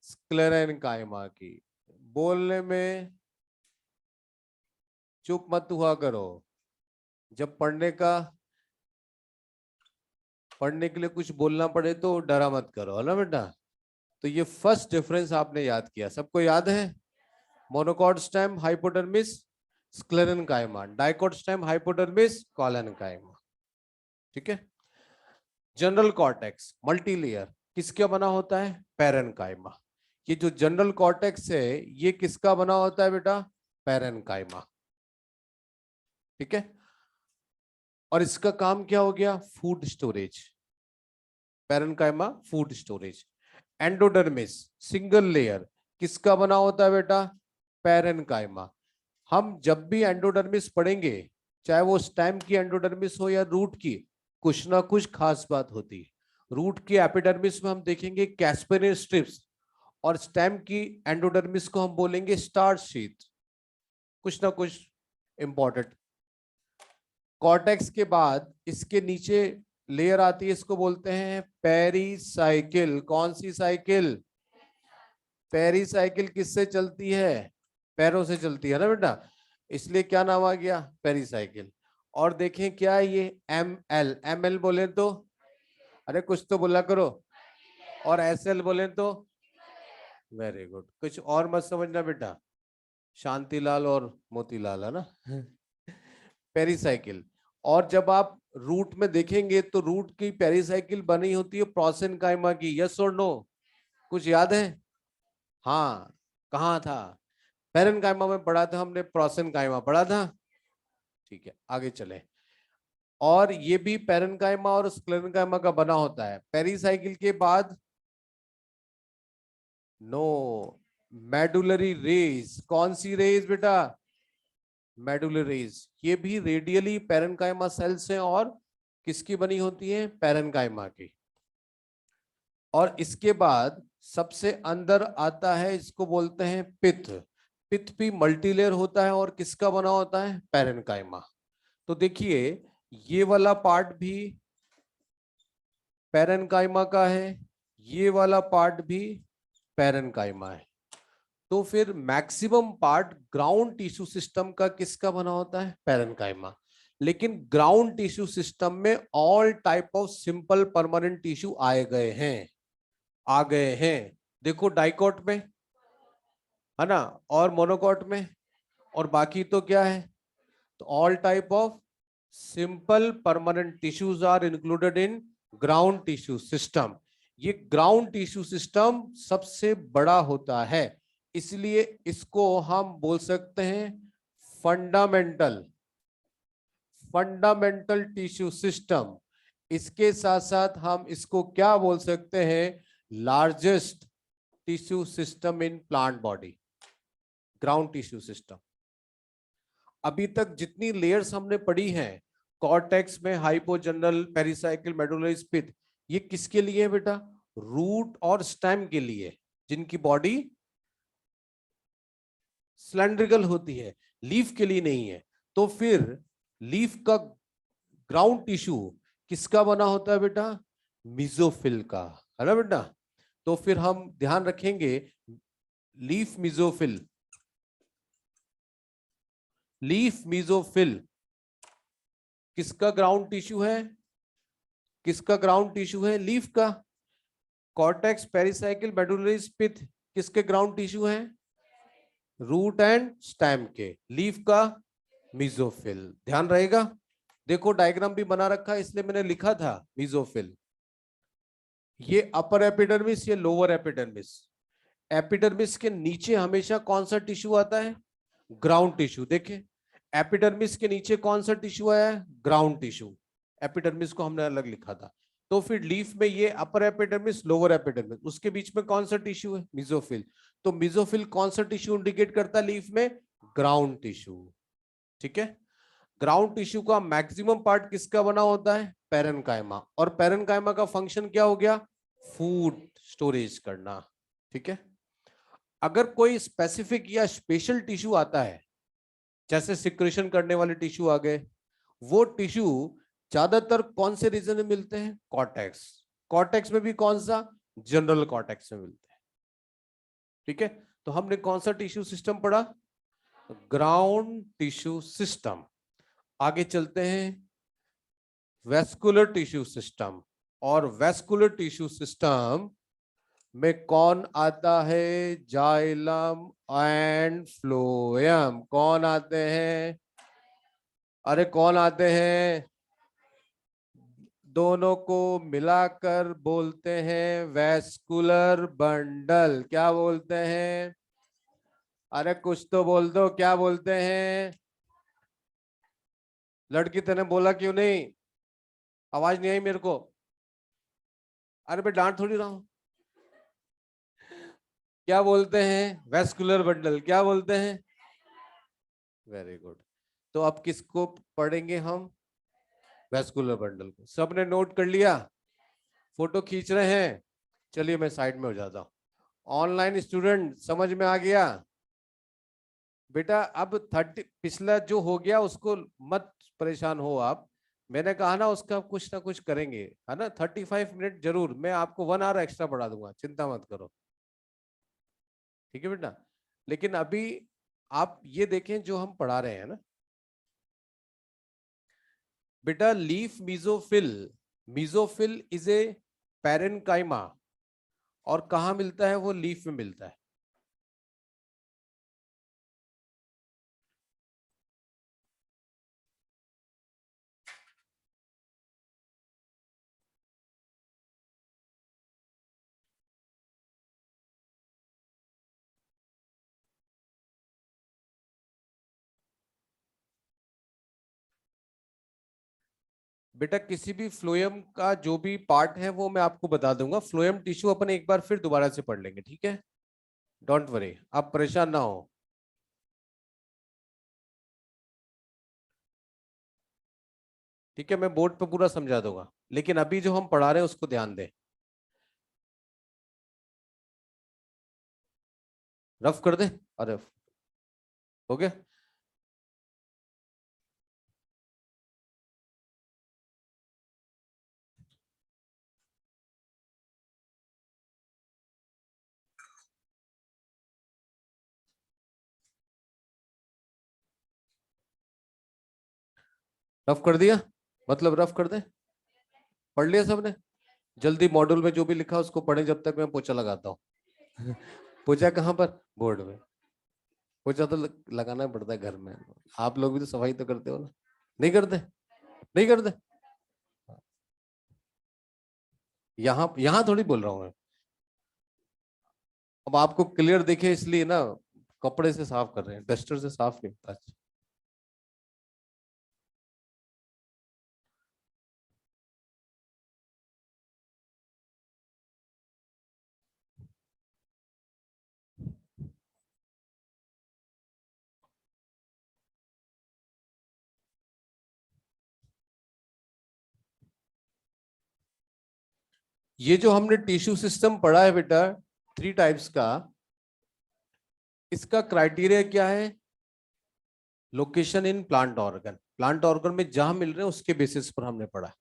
स्क्लेरेनकाइमा की। बोलने में चुप मत हुआ करो, जब पढ़ने के लिए कुछ बोलना पड़े तो डरा मत करो, है ना बेटा। तो ये फर्स्ट डिफरेंस आपने याद किया, सबको याद है? Monocot stem hypodermis sclerenchyma, dicot stem hypodermis collenchyma. ठीक है। जनरल कॉर्टेक्स मल्टीलेयर किसका बना होता है? पैरेनकाइमा। ये जो जनरल कॉर्टेक्स है ये किसका बना होता है बेटा? पैरेनकाइमा। ठीक है। और इसका काम क्या हो गया? Food storage. Parenchyma food storage. Endodermis single layer किसका बना होता है बेटा? पैरेनकाइमा। हम जब भी एंडोडर्मिस पढ़ेंगे, चाहे वो स्टेम की एंडोडर्मिस हो या रूट की, कुछ ना कुछ खास बात होती है। रूट की एपिडर्मिस में हम देखेंगे कैस्पेरिन स्ट्रिप्स, और स्टेम की एंडोडर्मिस को हम बोलेंगे स्टार्च शीथ। कुछ ना कुछ इंपॉर्टेंट। कॉर्टेक्स के बाद इसके नीचे लेयर आती है, इसको बोलते हैं पेरीसाइकिल। कौन सी साइकिल? पेरीसाइकिल किससे चलती है? पैरों से चलती है ना बेटा, इसलिए क्या नाम आ गया? पेरीसाइकिल। और देखें क्या है ये? एम एल बोले तो, अरे कुछ तो बोला करो, और एस एल बोले तो, वेरी गुड। कुछ और मत समझना बेटा, शांतिलाल और मोतीलाल, है ना। पेरीसाइकिल। और जब आप रूट में देखेंगे तो रूट की पेरीसाइकिल बनी होती है प्रोसेनकाइमा की। यस और नो? कुछ याद है? हाँ, कहाँ था? पेरेनकाइमा में पढ़ा था हमने, प्रोसेनकाइमा पढ़ा था। ठीक है, आगे चले। और ये भी पेरेनकाइमा और स्क्लेरेनकाइमा का बना होता है। पेरीसाइकिल के बाद नो, मेडुलरी रेज। कौन सी रेज बेटा? Medullary rays. ये भी रेडियली पेरेनकाइमा सेल्स हैं और किसकी बनी होती है? पेरेनकाइमा की। और इसके बाद सबसे अंदर आता है, इसको बोलते हैं पित्त। पित्त भी मल्टीलेयर होता है और किसका बना होता है? पेरेनकाइमा। तो देखिए, ये वाला पार्ट भी पेरेनकाइमा का है, ये वाला पार्ट भी पेरेनकाइमा है। तो फिर maximum part ground tissue system का किसका बना होता है? पेरेनकाइमा। लेकिन ग्राउंड टिश्यू सिस्टम में all type of simple permanent tissue आ गए हैं। देखो डाइकोट में, है ना, और मोनोकोट में, और बाकी तो क्या है? तो all type of simple permanent tissues are included in ground tissue system. ये ग्राउंड टिश्यू सिस्टम सबसे बड़ा होता है, इसलिए इसको हम बोल सकते हैं फंडामेंटल फंडामेंटल टिश्यू सिस्टम। इसके साथ साथ हम इसको क्या बोल सकते हैं? Largest tissue system in plant body, ground tissue system. अभी तक जितनी लेयर्स हमने पढ़ी हैं कॉर्टेक्स में, हाइपोजनरल, पेरिसाइकिल, मेडुलरी, स्पिथ, ये किसके लिए है बेटा? रूट और स्टेम के लिए, जिनकी बॉडी सिलेंड्रिकल होती है, लीफ के लिए नहीं है। तो फिर लीफ का ग्राउंड टिश्यू किसका बना होता है बेटा? मिजोफिल का, है ना बेटा। तो फिर हम ध्यान रखेंगे, लीफ मिजोफिल, लीफ मिजोफिल किसका ग्राउंड टिश्यू है? किसका ग्राउंड टिश्यू है? लीफ का। कॉर्टेक्स, पेरिसाइकिल, मेडुलरी, स्पिथ किसके ग्राउंड टिश्यू हैं? रूट एंड स्टेम के। लीफ का मिजोफिल, ध्यान रहेगा। देखो डायग्राम भी बना रखा है, इसलिए मैंने लिखा था मिजोफिल। ये अपर एपिडर्मिस, ये लोअर एपिडर्मिस। एपिडर्मिस के नीचे हमेशा कौन सा टिश्यू आता है? Ground tissue. देखे, एपिडर्मिस के नीचे कौन सा टिश्यू आया है? Ground tissue. एपिडर्मिस को हमने अलग लिखा था। तो फिर लीफ में ये अपर एपिडर्मिस, लोअर एपिडर्मिस, उसके बीच में कौन सा टिश्यू है? मिजोफिल। तो मिजोफिल कौन सा टिश्यू इंडिकेट करता है लीफ में? Ground tissue. ठीक है। ग्राउंड टिश्यू का मैक्सिमम पार्ट किसका बना होता है? पेरेनकाइमा। और पेरेनकाइमा का फंक्शन क्या हो गया? फूड स्टोरेज करना। ठीक है। अगर कोई स्पेसिफिक या स्पेशल टिश्यू आता है जैसे सिक्रेशन करने वाले टिश्यू आ गए। वो टिश्यू ज्यादातर कौन से रीजन में मिलते हैं? कॉर्टेक्स। कॉर्टेक्स में भी कौन सा? जनरल कॉर्टेक्स में मिलते हैं। ठीक है, तो हमने कौन सा टिश्यू सिस्टम पढ़ा? Ground tissue system. आगे चलते हैं, वेस्कुलर टिश्यू सिस्टम। और वेस्कुलर टिश्यू सिस्टम में कौन आता है? Xylem and phloem. कौन आते हैं? अरे कौन आते हैं? दोनों को मिलाकर बोलते हैं वेस्कुलर बंडल। क्या बोलते हैं? अरे कुछ तो बोल दो, क्या बोलते हैं? लड़की तेने बोला क्यों नहीं? आवाज नहीं आई मेरे को। अरे मैं डांट थोड़ी रहा हूं। क्या बोलते हैं? Vascular bundle. क्या बोलते हैं? Very good. तो अब किसको पढ़ेंगे हम? वेस्कुलर बंडल को। सबने नोट कर लिया? फोटो खींच रहे हैं? चलिए मैं साइड में हो जाता हूँ। ऑनलाइन स्टूडेंट समझ में आ गया? बेटा अब 30 पिछला जो हो गया उसको मत परेशान हो आप। मैंने कहा ना उसका कुछ ना कुछ करेंगे, है ना? 35 मिनट जरूर, मैं आपको 1 आवर एक्स्ट्रा बढ़ा दूंगा, चिंता मत करो। ठीक है बेटा, लेकिन अभी आप ये देखें जो हम पढ़ा रहे हैं ना बेटा, leaf mesophyll. Mesophyll is a parenchyma. और कहाँ मिलता है वो? लीफ में मिलता है। बेटा किसी भी फ्लोएम का जो भी पार्ट है वो मैं आपको बता दूंगा। फ्लोएम टिश्यू अपन एक बार फिर दोबारा से पढ़ लेंगे, ठीक है? डोंट वरी, आप परेशान ना हो। ठीक है, मैं बोर्ड पे पूरा समझा दूंगा, लेकिन अभी जो हम पढ़ा रहे हैं उसको ध्यान दें। रफ कर दे। अरे हो गया। रफ कर दिया? मतलब रफ कर दे? पढ़ लिया सबने? जल्दी मॉड्यूल में जो भी लिखा उसको पढ़ें जब तक मैं पोछा लगाता हूँ। पोछा कहाँ पर? बोर्ड में। पोछा तो लगाना पड़ता है घर में। आप लोग भी तो सफाई तो करते हो ना? नहीं करते? नहीं करते? यहाँ यहाँ थोड़ी बोल रहा हूँ मैं। अब आपको क्लियर दिखे इसलिए ना, कपड़े से साफ कर रहे हैं, डस्टर से साफ नहीं होता। ये जो हमने टिश्यू सिस्टम पढ़ा है बेटा, 3 टाइप्स का, इसका क्राइटेरिया क्या है? Location in plant organ. Plant organ में जहां मिल रहे हैं उसके बेसिस पर हमने पढ़ा।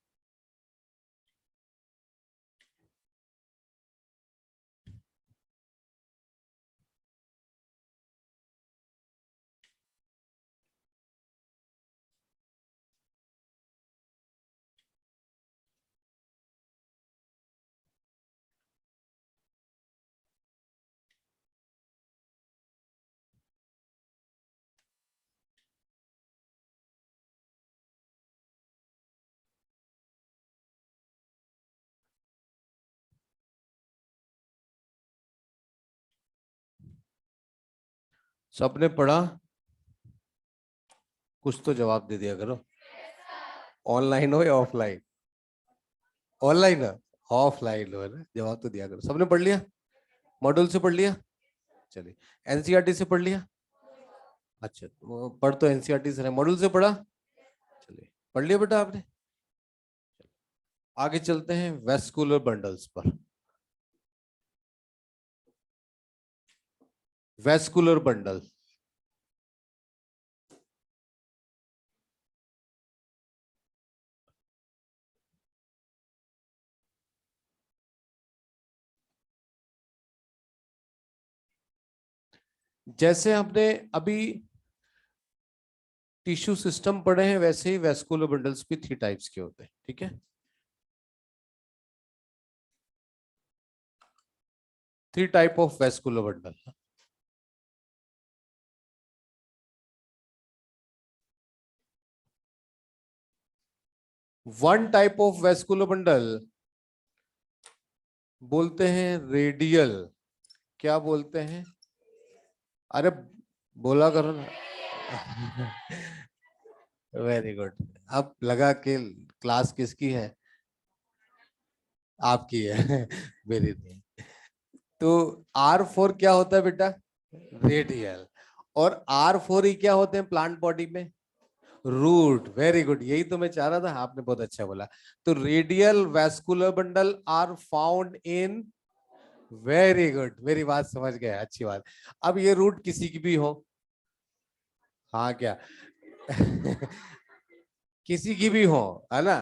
सबने पढ़ा? कुछ तो जवाब दे दिया करो। ऑनलाइन हो या ऑफलाइन? ऑनलाइन है? ऑफलाइन हो ना? जवाब तो दिया करो। सबने पढ़ लिया? मॉड्यूल से पढ़ लिया? चलिए, एनसीईआरटी से पढ़ लिया? अच्छा, वो पढ़ तो एनसीईआरटी से रहे, मॉड्यूल से पढ़ा? चलिए, पढ़ लिया बेटा आपने? आगे चलते हैं वेस्कुलर बंडल्स पर। Vascular bundle. जैसे हमने अभी टिश्यू सिस्टम पढ़े हैं वैसे ही वेस्कुलर बंडल्स भी 3 टाइप्स के होते हैं, ठीक है। 3 type of vascular bundle. One type of vascular bundle बोलते हैं रेडियल। क्या बोलते हैं? अरे बोला करो ना। Very good. अब लगा कि क्लास किसकी है? आपकी है। Very good. तो R4 क्या होता है बेटा? रेडियल। और R4 ही क्या होते हैं प्लांट बॉडी में? रूट। वेरी गुड, यही तो मैं चाह रहा था, आपने बहुत अच्छा बोला। तो radial vascular bundle are found in. Very good, मेरी बात समझ गए, अच्छी बात। अब ये रूट किसी की भी हो। हाँ क्या? किसी की भी हो, है ना।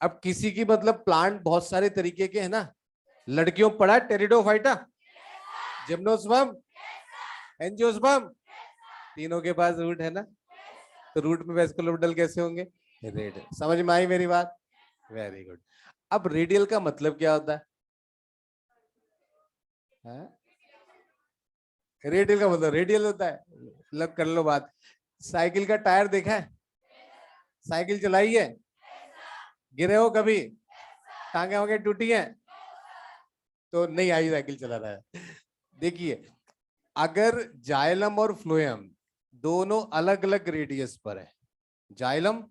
अब किसी की मतलब प्लांट बहुत सारे तरीके के है ना। लड़कियों को पढ़ा टेरिडोफाइटा, जिम्नोस्पर्म, एंजियोस्पर्म, तीनों के पास रूट है ना। तो रूट में वेस्कुलर बंडल कैसे होंगे? रेडियल। समझ में आई मेरी बात? Very good. अब रेडियल का मतलब क्या होता है? रेडियल का मतलब रेडियल होता है। मतलब कर लो बात। साइकिल का टायर देखा है? साइकिल चलाई है? गिरे हो कभी? टांगे वांगे टूटी हैं? तो नहीं आई साइकिल चला रहा है। देखिए, अगर जाइलम और फ्लोएम दोनों अलग अलग रेडियस पर है, जाइलम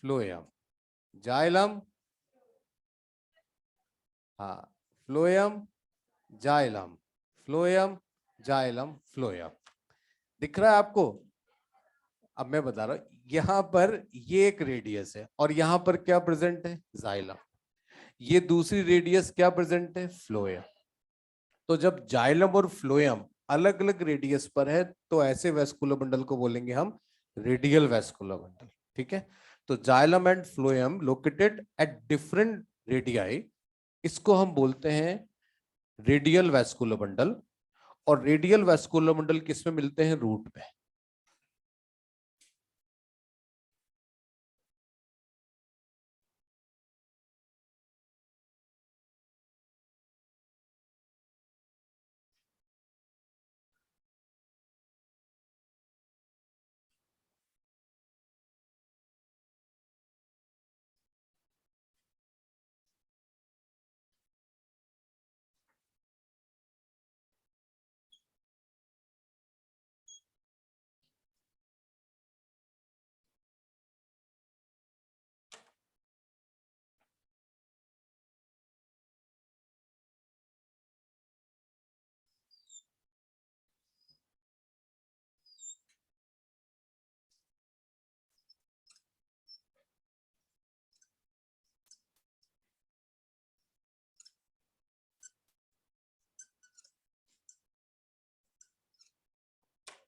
फ्लोएम, जाइलम, हाँ, phloem xylem, phloem xylem phloem, दिख रहा है आपको? अब मैं बता रहा हूं, यहां पर ये एक रेडियस है और यहां पर क्या प्रेजेंट है? जाइलम। ये दूसरी रेडियस क्या प्रेजेंट है? फ्लोएम। तो जब जाइलम और फ्लोएम अलग अलग रेडियस पर है तो ऐसे वेस्कुलर बंडल को बोलेंगे हम रेडियल वेस्कुलर बंडल, ठीक है। तो xylem and phloem located at different radii, इसको हम बोलते हैं रेडियल वेस्कुलर बंडल। और रेडियल वेस्कुलर बंडल किसमें मिलते हैं? रूट में।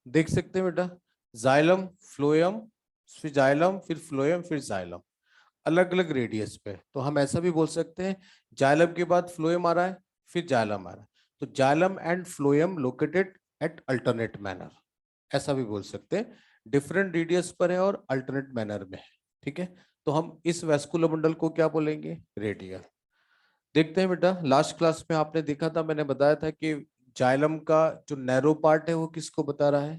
देख सकते हैं बेटा, जाइलम, फ्लोएम, फिर जाइलम, फिर फ्लोएम, फिर जाइलम, अलग अलग रेडियस पे। तो हम ऐसा भी बोल सकते हैं, जाइलम के बाद फ्लोएम आ रहा है, फिर जाइलम आ रहा है, तो xylem and phloem located at alternate manner, ऐसा भी बोल सकते हैं। डिफरेंट रेडियस पर है और अल्टरनेट मैनर में है, ठीक है। तो हम इस वेस्कुलर बंडल को क्या बोलेंगे? रेडियल। देखते हैं बेटा, लास्ट क्लास में आपने देखा था, मैंने बताया था कि जाइलम का जो नैरो पार्ट है वो किसको बता रहा है?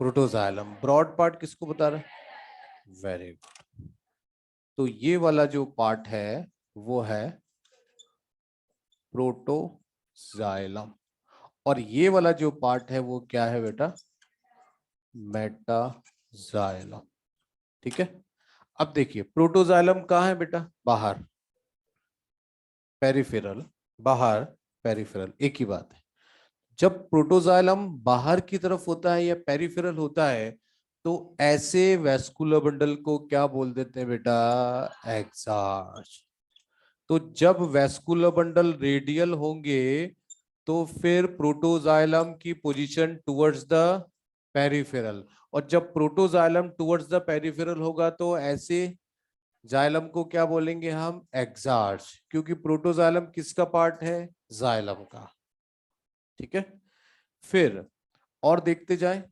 प्रोटोजाइलम। ब्रॉड पार्ट किसको बता रहा है? Very good. तो ये वाला जो पार्ट है वो है प्रोटोजाइलम, और ये वाला जो पार्ट है वो क्या है बेटा? मेटाजाइलम, ठीक है। अब देखिए, प्रोटोजाइलम कहाँ है बेटा? बाहर, पेरिफेरल, बाहर, पेरिफेरल, एक ही बात है। जब प्रोटोजाइलम बाहर की तरफ होता है या पेरिफेरल होता है तो ऐसे वेस्कुलर बंडल को क्या बोल देते हैं बेटा? एक्सार्च। तो जब वेस्कुलर बंडल रेडियल होंगे तो फिर प्रोटोजाइलम की पोजीशन टुवर्ड्स द पेरिफेरल, और जब प्रोटोजाइलम टुवर्ड्स द पेरिफेरल होगा तो ऐसे जाइलम को क्या बोलेंगे हम? एक्सार्च, क्योंकि प्रोटोजाइलम किसका पार्ट है? जाइलम का, ठीक है। फिर और देखते जाए।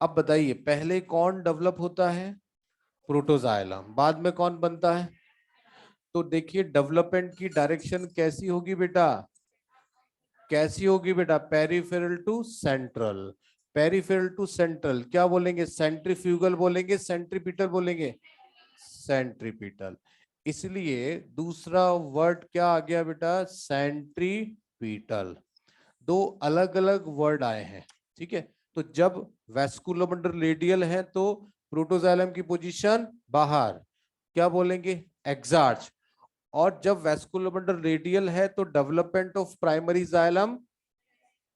अब बताइए पहले कौन डेवलप होता है? प्रोटोजाइलम। बाद में कौन बनता है? तो देखिए डेवलपमेंट की डायरेक्शन कैसी होगी बेटा? कैसी होगी बेटा? Peripheral to central. Peripheral to central क्या बोलेंगे? सेंट्रीफ्यूगल बोलेंगे, सेंट्रीपिटल बोलेंगे? सेंट्रीपिटल। इसलिए दूसरा वर्ड क्या आ गया बेटा? सेंट्रीपिटल। दो अलग अलग वर्ड आए हैं, ठीक है। तो जब वैस्कुलोमंडल रेडियल है तो प्रोटोजाइलम की पोजीशन बाहर, क्या बोलेंगे? एक्सार्च। और जब वैस्कुलोमंडल रेडियल है तो development of primary xylem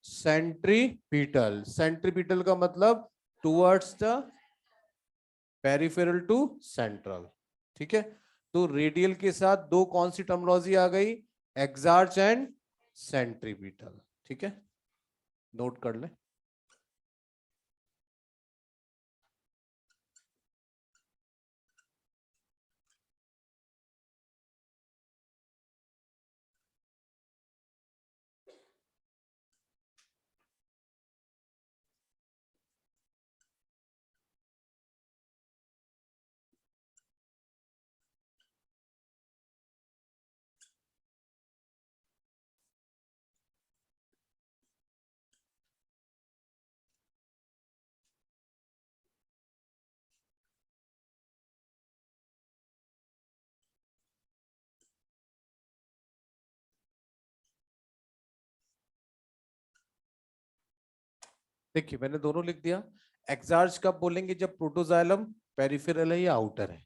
centripetal. Centripetal का मतलब towards the peripheral to central, ठीक है। तो रेडियल के साथ दो कौन सी टर्मिनोलॉजी आ गई? एक्सार्च एंड सेंट्रीपिटल, ठीक है। नोट कर ले। देखिए मैंने दोनों लिख दिया। एक्सार्च कब बोलेंगे? जब प्रोटोजाइलम पेरिफेरल है या आउटर है,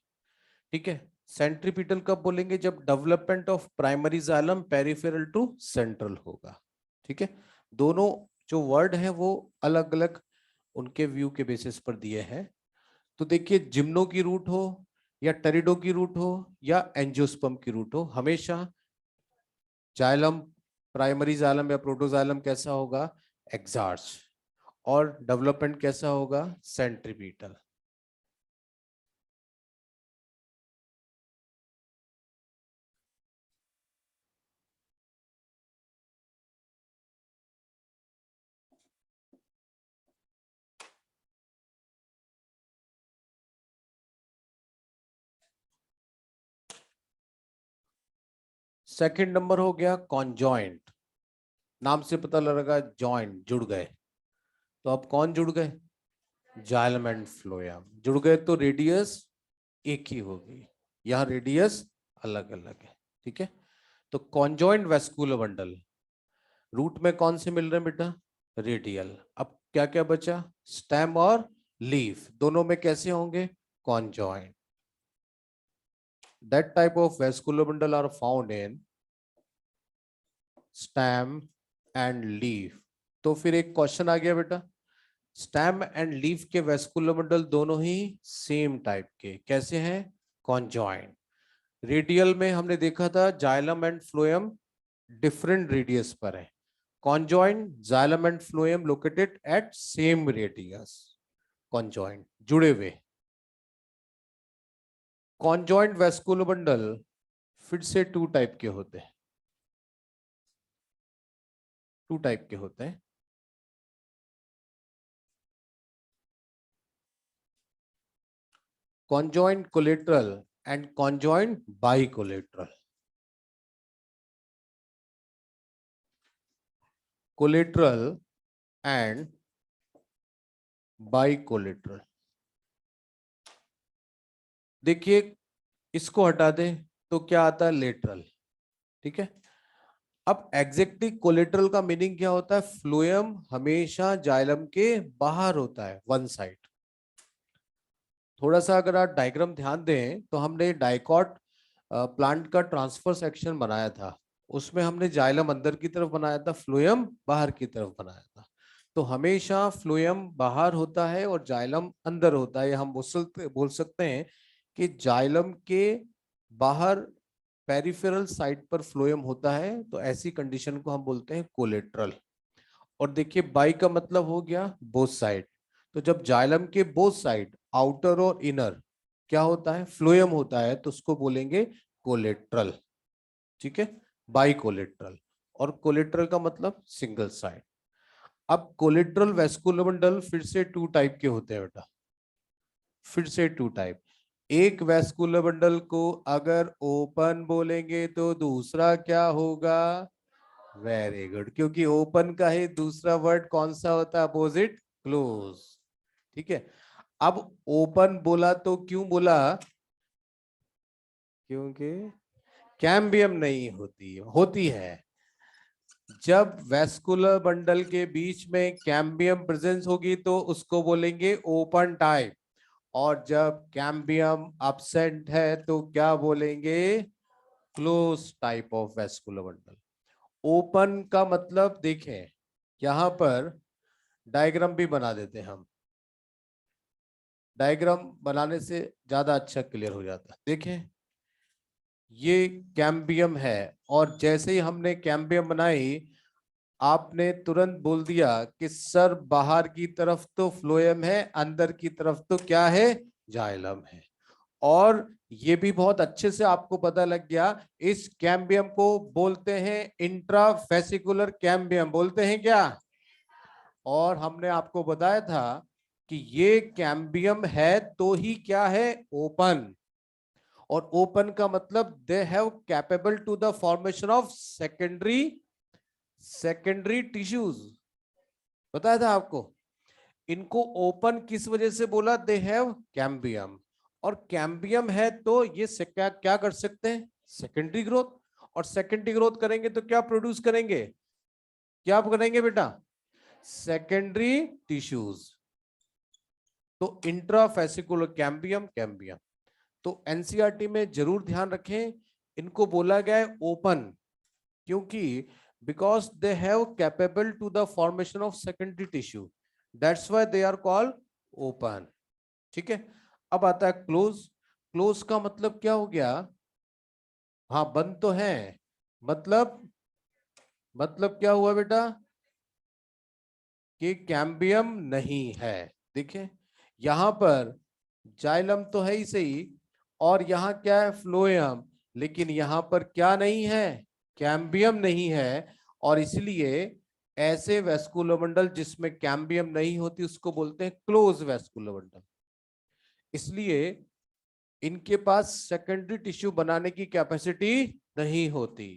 ठीक है। सेंट्रीपिटल कब बोलेंगे? जब development of primary xylem peripheral to central होगा, ठीक है। दोनों जो वर्ड है वो अलग अलग उनके व्यू के बेसिस पर दिए हैं। तो देखिए जिम्नो की रूट हो या टेरिडो की रूट हो या एंजियोस्पर्म की रूट हो, हमेशा जाइलम, प्राइमरी जाइलम या प्रोटोजाइलम कैसा होगा? एक्सार्च। और डेवलपमेंट कैसा होगा? सेंट्रीपिटल। सेकंड नंबर हो गया कॉन्जॉइंट। नाम से पता लगा जॉइंट, जुड़ गए। तो अब कौन जुड़ गए? जाइलम एंड फ्लोएम जुड़ गए तो रेडियस एक ही होगी। यहाँ रेडियस अलग अलग है, ठीक है। तो कॉन्जॉइंट वेस्कुलर बंडल रूट में कौन से मिल रहे हैं बेटा? रेडियल। अब क्या क्या बचा? स्टेम और लीफ, दोनों में कैसे होंगे? Conjoint. That type of vascular bundle are found in stem and leaf. तो फिर एक क्वेश्चन आ गया बेटा, स्टेम एंड लीफ के वेस्कुलर बंडल दोनों ही सेम टाइप के कैसे हैं? कॉन्जॉइंट। रेडियल में हमने देखा था xylem and phloem different radius पर है। Conjoint xylem and phloem located at same radius. Conjoint जुड़े हुए। कॉन्जॉइंट वेस्कुलर बंडल फिर से टू टाइप के होते हैं। टू टाइप के होते हैं। conjoint collateral and conjoint bicollateral. Collateral and bicollateral. देखिए इसको हटा दें तो क्या आता है? लेटरल, ठीक है। अब एग्जैक्टली कोलेटरल का मीनिंग क्या होता है? फ्लोएम हमेशा जाइलम के बाहर होता है, वन साइड। थोड़ा सा अगर आप डायग्राम ध्यान दें तो हमने डाइकॉट प्लांट का ट्रांसफर सेक्शन बनाया था। उसमें हमने जाइलम अंदर की तरफ बनाया था, फ्लोएम बाहर की तरफ बनाया था। तो हमेशा फ्लोएम बाहर होता है और जाइलम अंदर होता है। हम बोल सकते हैं कि जाइलम के बाहर पेरिफेरल साइड पर फ्लोएम होता है, तो ऐसी कंडीशन को हम बोलते हैं कोलेट्रल। और देखिए बाई का मतलब हो गया बोथ साइड। तो जब जाइलम के बोथ साइड आउटर और इनर क्या होता है? फ्लोएम होता है, तो उसको बोलेंगे कोलेट्रल, ठीक है। By collateral. और कोलेट्रल का मतलब सिंगल साइड। अब कोलेट्रल वेस्कुलर बंडल फिर से टू टाइप के होते हैं बेटा, फिर से टू टाइप। एक वेस्कुलर बंडल को अगर ओपन बोलेंगे तो दूसरा क्या होगा? वेरी गुड, क्योंकि ओपन का ही दूसरा वर्ड कौन सा होता है? Opposite, close. ठीक है, अब ओपन बोला तो क्यों बोला? क्योंकि कैम्बियम नहीं होती, होती है। जब वेस्कुलर बंडल के बीच में कैम्बियम प्रेजेंस होगी तो उसको बोलेंगे ओपन टाइप, और जब कैम्बियम absent है तो क्या बोलेंगे? Close type of vascular bundle. Open का मतलब देखें, यहां पर डायग्राम भी बना देते हैं हम, डायग्राम बनाने से ज्यादा अच्छा क्लियर हो जाता है। देखें, ये कैम्बियम है, और जैसे ही हमने कैम्बियम बनाई, आपने तुरंत बोल दिया कि सर बाहर की तरफ तो फ्लोएम है, अंदर की तरफ तो क्या है? जाइलम है। और ये भी बहुत अच्छे से आपको पता लग गया, इस कैम्बियम को बोलते हैं इंट्राफेसिकुलर कैम्बियम, बोलते हैं क्या? और हमने आपको बताया था कि ये कैम्बियम है तो ही क्या है? ओपन। और ओपन का मतलब they have capable to the formation of secondary tissues, बताया था आपको। इनको ओपन किस वजह से बोला? दे हैव कैम्बियम, और कैम्बियम है तो ये क्या क्या कर सकते हैं? Secondary growth. और सेकेंडरी ग्रोथ करेंगे तो क्या प्रोड्यूस करेंगे? क्या करेंगे बेटा? Secondary tissues. तो इंट्राफेसिकुलर कैम्बियम, कैम्बियम। तो एनसीईआरटी में जरूर ध्यान रखें, इनको बोला गया है ओपन, क्योंकि because they have capable to the formation of secondary tissue, that's why they are called open. ठीक है, अब आता है क्लोज। क्लोज का मतलब क्या हो गया? हाँ, बंद तो है, मतलब क्या हुआ बेटा? कि कैम्बियम नहीं है। देखिए, यहां पर जाइलम तो है ही सही, और यहां क्या है? फ्लोएम। लेकिन यहां पर क्या नहीं है? कैम्बियम नहीं है। और इसलिए ऐसे वेस्कुलर बंडल जिसमें कैम्बियम नहीं होती उसको बोलते हैं क्लोज वेस्कुलर बंडल। इसलिए इनके पास सेकेंडरी टिश्यू बनाने की कैपेसिटी नहीं होती।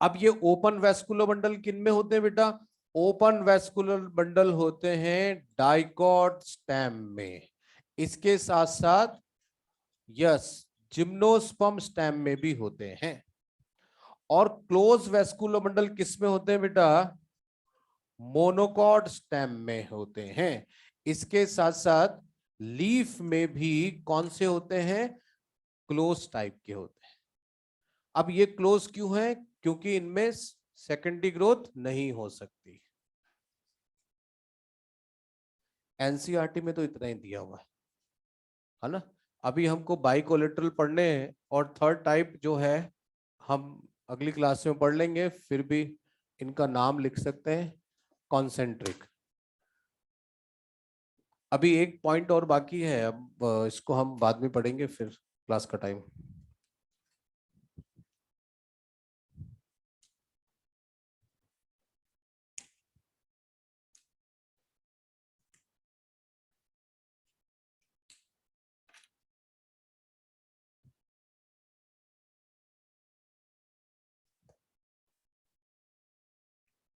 अब ये ओपन वेस्कुलर बंडल किन में होते हैं बेटा? ओपन वेस्कुलर बंडल होते हैं डाइकॉट स्टेम में। इसके साथ साथ यस, जिम्नोस्पर्म स्टेम में भी होते हैं। और क्लोज वेस्कुलर बंडल किस में होते हैं बेटा? मोनोकॉट स्टेम में होते हैं। इसके साथ साथ लीफ में भी कौन से होते हैं? क्लोज टाइप के होते हैं। अब ये क्लोज क्यों है? क्योंकि इनमें सेकेंडरी ग्रोथ नहीं हो सकती। एनसीईआरटी में तो इतना ही दिया हुआ है ना। अभी हमको बाइकोलेटरल पढ़ने हैं, और थर्ड टाइप जो है हम अगली क्लास में पढ़ लेंगे, फिर भी इनका नाम लिख सकते हैं, कॉन्सेंट्रिक। अभी एक पॉइंट और बाकी है, अब इसको हम बाद में पढ़ेंगे, फिर क्लास का टाइम।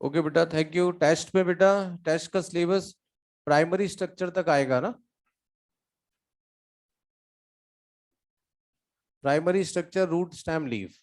ओके बेटा, थैंक यू। टेस्ट में बेटा, टेस्ट का सिलेबस प्राइमरी स्ट्रक्चर तक आएगा ना? Primary structure, root, stem, leaf.